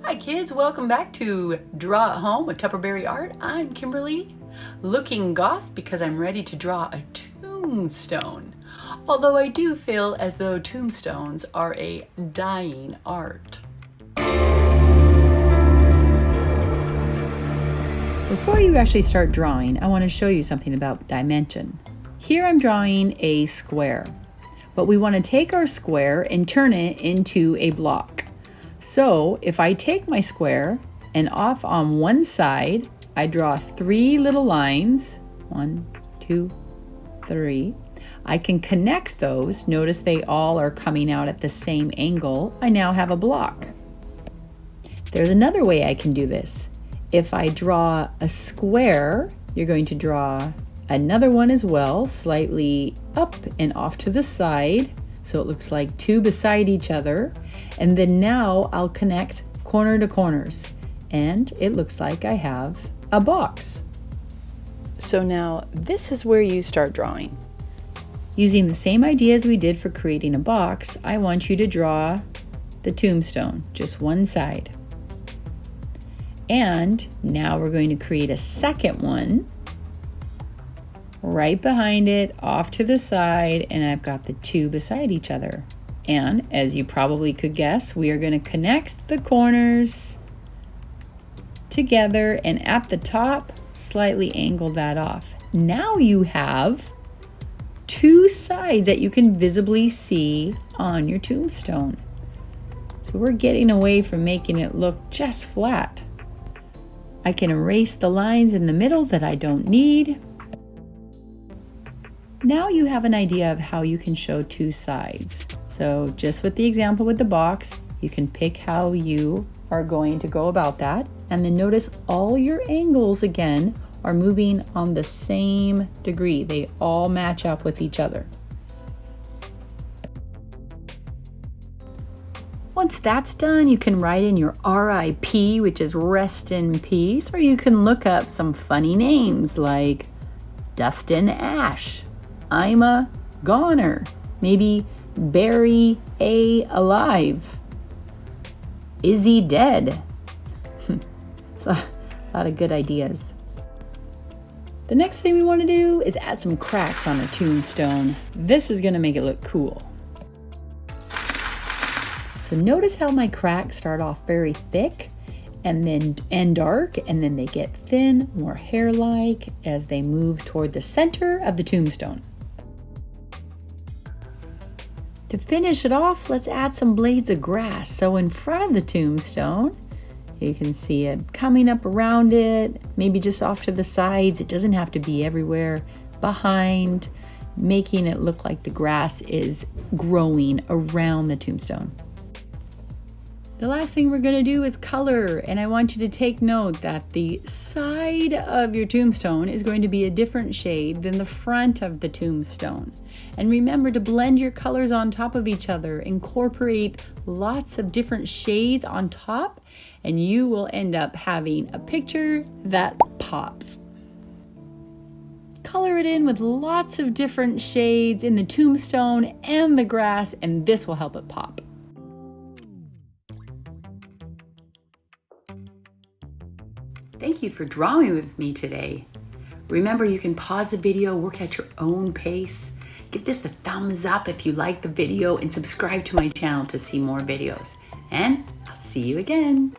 Hi kids, welcome back to Draw at Home with Tupperberry Art. I'm Kimberly, looking goth because I'm ready to draw a tombstone. Although I do feel as though tombstones are a dying art. Before you actually start drawing, I want to show you something about dimension. Here I'm drawing a square, but we want to take our square and turn it into a block. So if I take my square and off on one side, I draw 3 little lines, 1, 2, 3. I can connect those. Notice they all are coming out at the same angle. I now have a block. There's another way I can do this. If I draw a square, you're going to draw another one as well, slightly up and off to the side, so it looks like 2 beside each other. And then now I'll connect corner to corners, and it looks like I have a box. So now this is where you start drawing. Using the same ideas we did for creating a box, I want you to draw the tombstone, just one side. And now we're going to create a second one right behind it, off to the side, and I've got the 2 beside each other. And as you probably could guess, we are going to connect the corners together and at the top, slightly angle that off. Now you have 2 sides that you can visibly see on your tombstone. So we're getting away from making it look just flat. I can erase the lines in the middle that I don't need. Now you have an idea of how you can show 2 sides. So just with the example with the box, you can pick how you are going to go about that. And then notice all your angles again are moving on the same degree. They all match up with each other. Once that's done, you can write in your RIP, which is rest in peace, or you can look up some funny names like Dustin Ash, I'm a goner, maybe Barry A alive, Izzy dead. A lot of good ideas. The next thing we want to do is add some cracks on a tombstone. This is going to make it look cool. So notice how my cracks start off very thick and dark, and then they get thin, more hair-like as they move toward the center of the tombstone. To finish it off, let's add some blades of grass. So in front of the tombstone, you can see it coming up around it, maybe just off to the sides. It doesn't have to be everywhere. Behind, making it look like the grass is growing around the tombstone. The last thing we're going to do is color, and I want you to take note that the side of your tombstone is going to be a different shade than the front of the tombstone. And remember to blend your colors on top of each other, incorporate lots of different shades on top, and you will end up having a picture that pops. Color it in with lots of different shades in the tombstone and the grass, and this will help it pop. Thank you for drawing with me today. Remember, you can pause the video, work at your own pace. Give this a thumbs up if you like the video, and subscribe to my channel to see more videos. And I'll see you again.